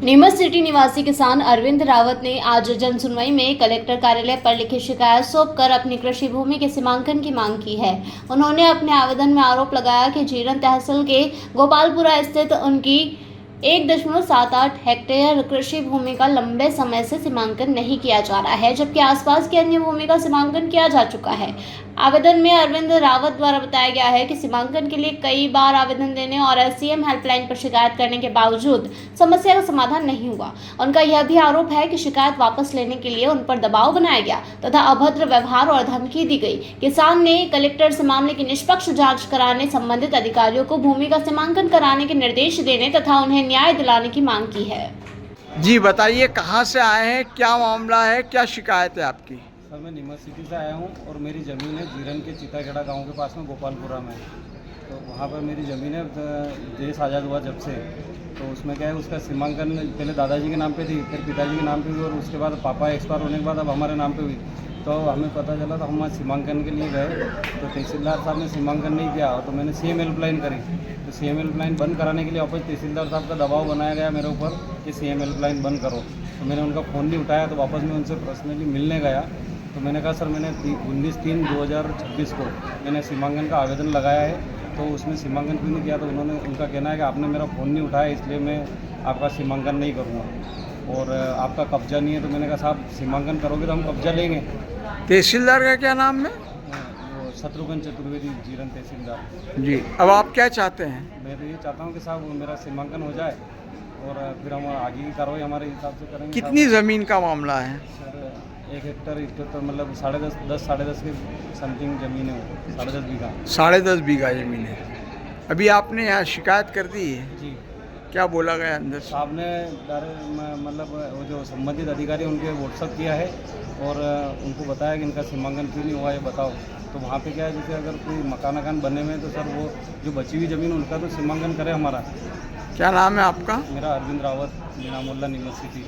Neemuch city निवासी किसान अरविंद रावत ने आज जन सुनवाई में कलेक्टर कार्यालय पर लिखी शिकायत सौंपकर अपनी कृषि भूमि के सीमांकन की मांग की है। उन्होंने अपने आवेदन में आरोप लगाया कि जीरन तहसील के गोपालपुरा स्थित उनकी 1.78 हेक्टेयर कृषि भूमि का लंबे समय से सीमांकन नहीं किया जा रहा है, जबकि आसपास की अन्य भूमि का सीमांकन किया जा चुका है। आवेदन में अरविंद रावत द्वारा बताया गया है कि सीमांकन के लिए कई बार आवेदन देने और एससीएम हेल्पलाइन पर शिकायत करने के बावजूद समस्या का समाधान नहीं हुआ। उनका यह भी आरोप है कि शिकायत वापस लेने के लिए उन पर दबाव बनाया गया तथा अभद्र व्यवहार और धमकी दी गई। किसान ने कलेक्टर से मामले की निष्पक्ष जांच कराने, संबंधित अधिकारियों को भूमि का सीमांकन कराने के निर्देश देने तथा उन्हें न्याय दिलाने की मांग की है। जी बताइए, कहाँ से आए हैं, क्या मामला है, क्या शिकायत है आपकी? सर, मैं नीमच सिटी से आया हूँ और मेरी ज़मीन है जीरन के चिताखेड़ा गांव के पास में गोपालपुरा में। तो वहाँ पर मेरी ज़मीन है, देश आज़ाद हुआ जब से। तो उसमें क्या है, उसका सीमांकन पहले दादाजी के नाम पे थी, फिर पिताजी के नाम पे हुई और उसके बाद पापा एक्सपायर होने के बाद अब हमारे नाम पे हुई। तो हमें पता चला तो हम सीमांकन के लिए गए, तो तहसीलदार साहब ने सीमांकन नहीं किया। तो मैंने सीएम हेल्पलाइन करी, तो सीएम हेल्पलाइन बंद कराने के लिए वापस तहसीलदार साहब का दबाव बनाया गया मेरे ऊपर कि सीएम हेल्पलाइन बंद करो। तो मैंने उनका फ़ोन नहीं उठाया, तो वापस मैं उनसे पर्सनली मिलने गया। तो मैंने कहा सर, मैंने 19/3/2026 को मैंने सीमांकन का आवेदन लगाया है, तो उसमें सीमांकन क्यों नहीं किया? तो उनका कहना है कि आपने मेरा फ़ोन नहीं उठाया, इसलिए मैं आपका सीमांकन नहीं करूँगा और आपका कब्जा नहीं है। तो मैंने कहा साहब, सीमांकन करोगे तो हम कब्जा लेंगे। तहसीलदार का क्या नाम है? वो शत्रुघ्न चतुर्वेदी, जीरन तहसीलदार जी, अब आप क्या चाहते हैं? मैं तो ये चाहता हूँ कि साहब मेरा सीमांकन हो जाए और फिर हम आगे की कार्रवाई हमारे हिसाब से करेंगे। कितनी ज़मीन का मामला है? सर, 1 हेक्टर 71 मतलब 10.5 के समथिंग ज़मीन है, वो 10.5 बीघा। 10.5 बीघा ज़मीन है। अभी आपने यहाँ शिकायत कर दी है, जी, क्या बोला गया अंदर से? साहब ने मतलब वो जो संबंधित अधिकारी उनके व्हाट्सअप किया है और उनको बताया कि इनका सीमांकन क्यों नहीं हुआ, ये बताओ। तो वहाँ पे क्या है, जैसे अगर कोई मकान बने हुए हैं तो सर वो जो बची हुई ज़मीन उनका तो सीमांकन करे हमारा। क्या नाम है आपका? मेरा अरविंद रावत, मीना मोहल्ला, नीमच सिटी।